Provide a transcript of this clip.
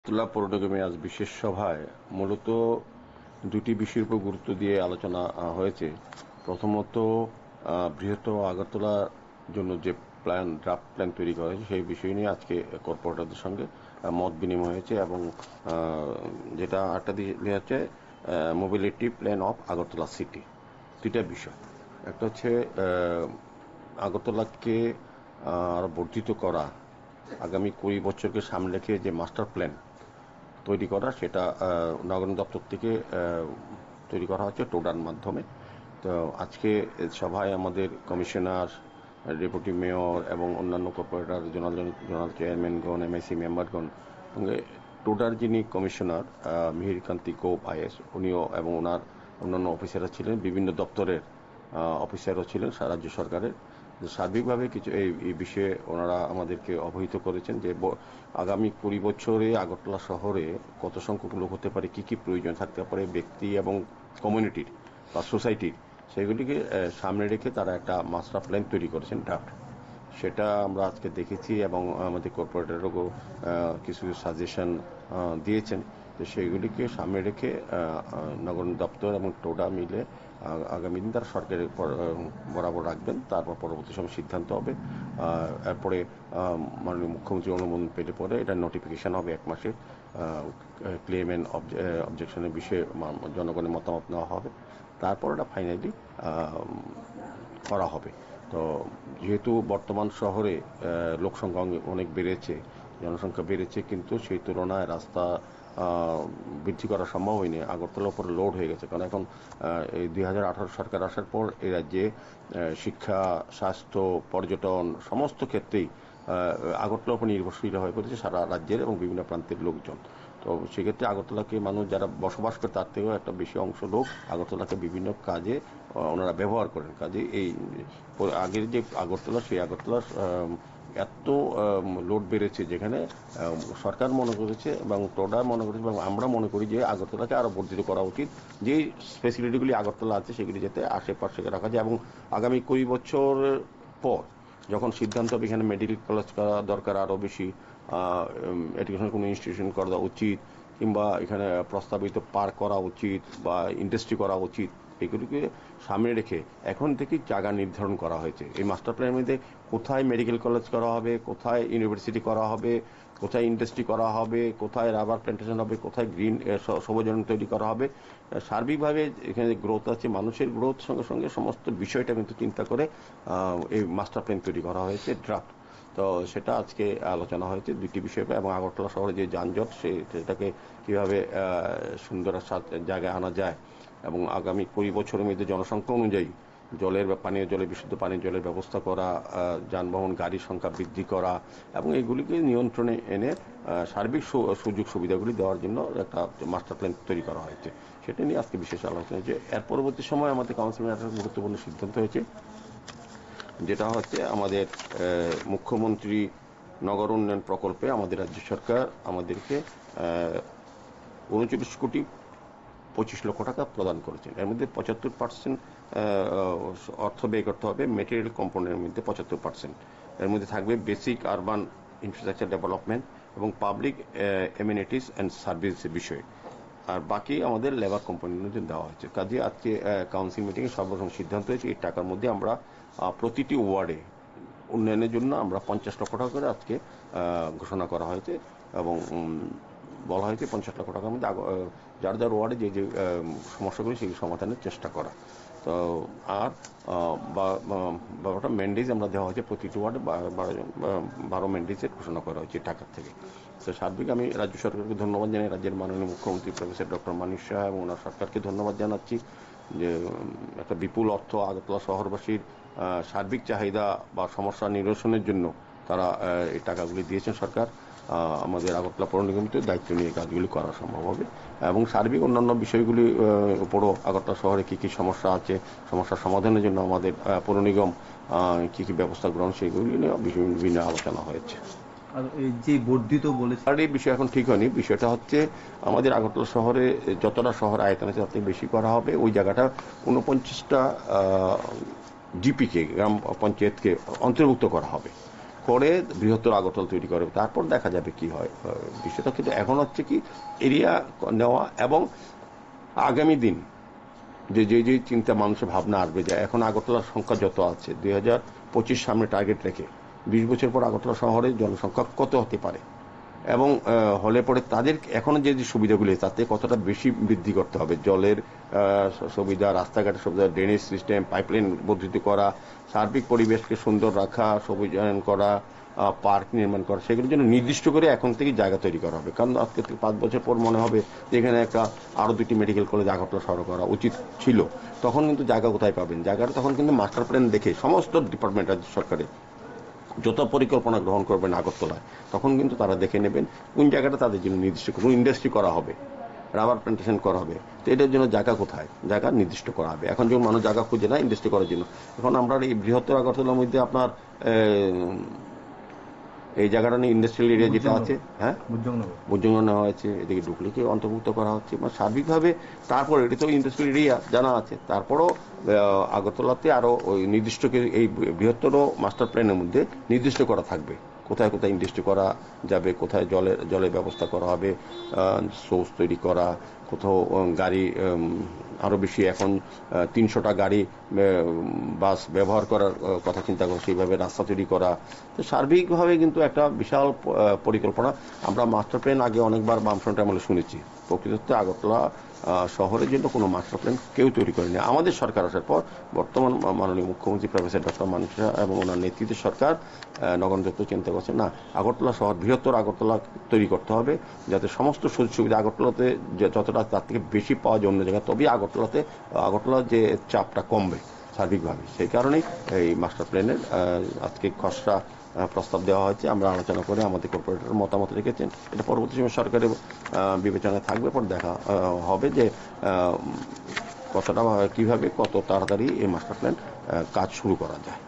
তুলা পৌরনিগমে আজ বিশেষ সভায় মূলত দুটি বিষয়ের উপর গুরুত্ব দিয়ে আলোচনা হয়েছে। প্রথমত, বৃহত্তর আগরতলার জন্য যে ড্রাফট প্ল্যান তৈরি করা হয়েছে সেই বিষয় নিয়ে আজকে কর্পোরেটরদের সঙ্গে মত বিনিময় হয়েছে এবং যেটা আরেকটা দিয়ে হচ্ছে mobility plan of Agartala city. দুইটা বিষয়, একটা হচ্ছে আগরতলাকে আরো বর্ধিত করা, আগামী 20 বছরকে সামনে রেখে যে মাস্টার প্ল্যান তৈরি করা, সেটা নগর দপ্তর থেকে তৈরি করা হচ্ছে টোডার মাধ্যমে। তো আজকে সভায় আমাদের কমিশনার, ডেপুটি মেয়র এবং অন্যান্য কর্পোরেটর, জোনাল চেয়ারম্যানগণ, এমআইসি মেম্বারগণ, সঙ্গে টোডার যিনি কমিশনার মিহিরকান্তি গোপ আইএস, উনিও এবং ওনার অন্যান্য অফিসাররা ছিলেন, বিভিন্ন দপ্তরের অফিসারও ছিলেন রাজ্য সরকারের। সার্বিকভাবে কিছু এই বিষয়ে ওনারা আমাদেরকে অবহিত করেছেন যে আগামী 20 বছরে আগরতলা শহরে কত সংখ্যক লোক হতে পারে, কি কি প্রয়োজন থাকতে পারে ব্যক্তি এবং কমিউনিটির বা সোসাইটির, সেগুলিকে সামনে রেখে তারা একটা মাস্টার প্ল্যান তৈরি করেছেন, ড্রাফট। সেটা আমরা আজকে দেখেছি এবং আমাদের কর্পোরেটরও কিছু সাজেশন দিয়েছেন। তো সেইগুলিকে সামনে রেখে নগর দপ্তর এবং টোডা মিলে আগামী দিন তারা সরকারের বরাবর রাখবেন। তারপর পরবর্তী সময় সিদ্ধান্ত হবে। এরপরে মাননীয় মুখ্যমন্ত্রী অনুমোদন পেলে পরে এটা নোটিফিকেশন হবে 1 মাসে। ক্লেম অ্যান্ড অবজেকশনের বিষয়ে জনগণের মতামত নেওয়া হবে, তারপর এটা ফাইনালি করা হবে। তো যেহেতু বর্তমান শহরে লোকসংখ্যা অনেক বেড়েছে, জনসংখ্যা বেড়েছে, কিন্তু সেই তুলনায় রাস্তা বৃদ্ধি করা সম্ভব হয়নি। আগরতলার উপর লোড হয়ে গেছে, কারণ এখন এই 2018 সরকার আসার পর এই রাজ্যে শিক্ষা, স্বাস্থ্য, পর্যটন সমস্ত ক্ষেত্রেই আগরতলার উপর নির্ভরশীল হয়ে পড়েছে সারা রাজ্যের এবং বিভিন্ন প্রান্তের লোকজন। তো সেক্ষেত্রে আগরতলাকে মানুষ যারা বসবাস করে তার থেকেও একটা বেশি অংশ লোক আগরতলাকে বিভিন্ন কাজে ওনারা ব্যবহার করেন। কাজে এই আগের যে আগরতলা, সেই আগরতলা এত লোড বেড়েছে, যেখানে সরকার মনে করেছে এবং টোডা মনে করেছে এবং আমরা মনে করি যে আগরতলাকে আরো বর্ধিত করা উচিত। যে ফেসিলিটিগুলি আগরতলা আছে সেগুলি যাতে আশেপাশে রাখা যায় এবং আগামী 20 বছর পর যখন সিদ্ধান্ত হবে এখানে মেডিকেল কলেজ করা দরকার, আরো বেশি এডুকেশন কোনো ইনস্টিটিউশন করা উচিত, কিংবা এখানে প্রস্তাবিত পার্ক করা উচিত বা ইন্ডাস্ট্রি করা উচিত, এগুলিকে সামনে রেখে এখন থেকেই জায়গা নির্ধারণ করা হয়েছে। এই মাস্টার প্ল্যানের মধ্যে কোথায় মেডিকেল কলেজ করা হবে, কোথায় ইউনিভার্সিটি করা হবে, কোথায় ইন্ডাস্ট্রি করা হবে, কোথায় রাবার প্ল্যান্টেশন হবে, কোথায় গ্রিন সবুজায়ন তৈরি করা হবে, সার্বিকভাবে এখানে যে গ্রোথ আছে, মানুষের গ্রোথ সঙ্গে সঙ্গে সমস্ত বিষয়টা কিন্তু চিন্তা করে এই মাস্টার প্ল্যান তৈরি করা হয়েছে, ড্রাফট। তো সেটা আজকে আলোচনা হয়েছে দুটি বিষয় এবং আগরতলা শহরে যে যানজট সেটাকে কিভাবে সুন্দর জায়গায় আনা যায় এবং আগামী 20 বছরের মধ্যে জনসংখ্যা অনুযায়ী পানীয় জলের, বিশুদ্ধ পানীয় জলের ব্যবস্থা করা, যানবাহন গাড়ির সংখ্যা বৃদ্ধি করা এবং এগুলিকে নিয়ন্ত্রণে এনে সার্বিক সুযোগ সুবিধাগুলি দেওয়ার জন্য একটা মাস্টার প্ল্যান তৈরি করা হয়েছে। সেটা নিয়ে আজকে বিশেষ আলোচনা হয়েছে। এর পরবর্তী সময় আমাদের কাউন্সিলের একটা গুরুত্বপূর্ণ সিদ্ধান্ত হয়েছে, যেটা হচ্ছে আমাদের মুখ্যমন্ত্রী নগর উন্নয়ন প্রকল্পে আমাদের রাজ্য সরকার আমাদেরকে 39,25,00,000 টাকা প্রদান করেছেন। এর মধ্যে 75% অর্থ ব্যয় করতে হবে মেটেরিয়াল কম্পোনেন্টের মধ্যে 75%। এর মধ্যে থাকবে বেসিক আরবান ইনফ্রাস্ট্রাকচার ডেভেলপমেন্ট এবং পাবলিক এমিনিটিস অ্যান্ড সার্ভিস বিষয়ে, আর বাকি আমাদের লেবার কম্পোনেন্ট দেওয়া হয়েছে। কাজে আজকে কাউন্সিল মিটিংয়ে সর্বপ্রথম সিদ্ধান্ত হয়েছে এই টাকার মধ্যে আমরা প্রতিটি ওয়ার্ডে উন্নয়নের জন্য আমরা 50 লক্ষ টাকা করে আজকে ঘোষণা করা হয়েছে এবং বলা হয়েছে 50 লক্ষ টাকার মধ্যে যার যার ওয়ার্ডে যে যে সমস্যাগুলি সেই সমাধানের চেষ্টা করা। তো আর 12টা ম্যান্ডেজ আমরা দেওয়া হয়েছে প্রতিটি ওয়ার্ডে, 12 ম্যান্ডেজের ঘোষণা করা হয়েছে টাকার থেকে। তো সার্বিক আমি রাজ্য সরকারকে ধন্যবাদ জানাই, রাজ্যের মাননীয় মুখ্যমন্ত্রী প্রফেসর ডক্টর মানিক সাহা এবং ওনার সরকারকে ধন্যবাদ জানাচ্ছি যে একটা বিপুল অর্থ আগরতলা শহরবাসীর সার্বিক চাহিদা বা সমস্যা নিরসনের জন্য তারা এই টাকাগুলি দিয়েছেন। সরকার আমাদের আগরতলা পৌর নিগমিত দায়িত্ব নিয়ে কাজগুলি করা সম্ভব হবে এবং সার্বিক অন্যান্য বিষয়গুলি উপরও আগরতলা শহরে কী কী সমস্যা আছে, সমস্যার সমাধানের জন্য আমাদের পৌর নিগম কী কী ব্যবস্থা গ্রহণ, সেগুলি নিয়ে বিভিন্ন আলোচনা হয়েছে। আর এই যে বর্ধিত বলেছে, আর এই বিষয় এখন ঠিক হয়নি। বিষয়টা হচ্ছে আমাদের আগরতলা শহরে যতটা শহর আয়তন আছে তার থেকে বেশি করা হবে। ওই জায়গাটা 49টা জিপিকে, গ্রাম পঞ্চায়েতকে অন্তর্ভুক্ত করা হবে। করে বৃহত্তর আগরতলা তৈরি করে, তারপর দেখা যাবে কি হয়। বিষয়টা কিন্তু এখন হচ্ছে কি এরিয়া নেওয়া, এবং আগামী দিন যে যে যে চিন্তা মানুষের ভাবনা আসবে, যে এখন আগরতলার সংখ্যা যত আছে 2025 সামনে টার্গেট রেখে 20 বছর পর আগরতলা শহরের জনসংখ্যা কত হতে পারে, এবং হলে পরে তাদের এখনো যে যে সুবিধাগুলি তাতে কতটা বেশি বৃদ্ধি করতে হবে। জলের সুবিধা, রাস্তাঘাটের সুবিধা, ড্রেনেজ সিস্টেম, পাইপলাইন বর্ধিত করা, সার্বিক পরিবেশকে সুন্দর রাখা, সবুজায়ন করা, পার্ক নির্মাণ করা, সেগুলোর জন্য নির্দিষ্ট করে এখন থেকে জায়গা তৈরি করা হবে। কারণ আজকে থেকে 5 বছর পর মনে হবে যে এখানে একটা আরো 2টি মেডিকেল কলেজ আগরতলা শহরে করা উচিত ছিল। তখন কিন্তু জায়গা কোথায় পাবেন? জায়গাটা তখন কিন্তু মাস্টার প্ল্যান দেখে সমস্ত ডিপার্টমেন্ট রাজ্য সরকারের যত পরিকল্পনা গ্রহণ করবেন আগরতলায়, তখন কিন্তু তারা দেখে নেবেন কোন জায়গাটা তাদের জন্য নির্দিষ্ট কোন ইন্ডাস্ট্রি করা হবে, রাবার প্ল্যান্টেশন করা হবে। তো এটার জন্য জায়গা কোথায়, জায়গা নির্দিষ্ট করা হবে। এখন যখন মানুষ জায়গা খুঁজে না ইন্ডাস্ট্রি করার জন্য, এখন আমরা এই বৃহত্তর আগরতলার মধ্যে আপনার এই জায়গাটা নিয়ে ইন্ডাস্ট্রিয়াল এরিয়া যেটা আছে, হ্যাঁ বুজঙ্গনগর নেওয়া হয়েছে, এদিকে ডুকলিকে অন্তর্ভুক্ত করা হচ্ছে, মানে সার্বিকভাবে। তারপর এটা তো ইন্ডাস্ট্রিয়াল এরিয়া জানা আছে, তারপরও আগরতলাতে আরো ওই নির্দিষ্ট এই বৃহত্তর মাস্টার প্ল্যানের মধ্যে নির্দিষ্ট করা থাকবে কোথায় কোথায় ইন্ডাস্ট্রি করা যাবে, কোথায় জলের ব্যবস্থা করা হবে, সোর্স তৈরি করা, কোথাও গাড়ি আরো বেশি, এখন 300টা গাড়ি বাস ব্যবহার করার কথা চিন্তা করে সেইভাবে রাস্তা তৈরি করা। তো সার্বিকভাবে কিন্তু একটা বিশাল পরিকল্পনা। আমরা মাস্টার প্ল্যান আগে অনেকবার বামফ্রন্ট আমলে শুনেছি, প্রকৃততে আগরতলা শহরের জন্য কোনো মাস্টার প্ল্যান কেউ তৈরি করেনি। আমাদের সরকার আসার পর বর্তমান মাননীয় মুখ্যমন্ত্রী প্রফেসর ডক্টর মানিক সাহা এবং ওনার নেতৃত্বে সরকার নগরায়ণ দপ্তর চিন্তা করছে, না আগরতলা শহর বৃহত্তর আগরতলা তৈরি করতে হবে, যাতে সমস্ত সুযোগ সুবিধা আগরতলাতে যতটা তার থেকে বেশি পাওয়া যায় অন্য জায়গায়, তবেই আগরতলার যে চাপটা কমবে সার্বিকভাবে। সেই কারণেই এই মাস্টার প্ল্যানের আজকে খসড়া প্রস্তাব দেওয়া হয়েছে। আমরা আলোচনা করে আমাদের কর্পোরেটর মতামত রেখেছেন, এটা পরবর্তী সময় সরকারের বিবেচনায় থাকবে, পর দেখা হবে যে কতটা কিভাবে কত তাড়াতাড়ি এই মাস্টার প্ল্যান কাজ শুরু করা যায়।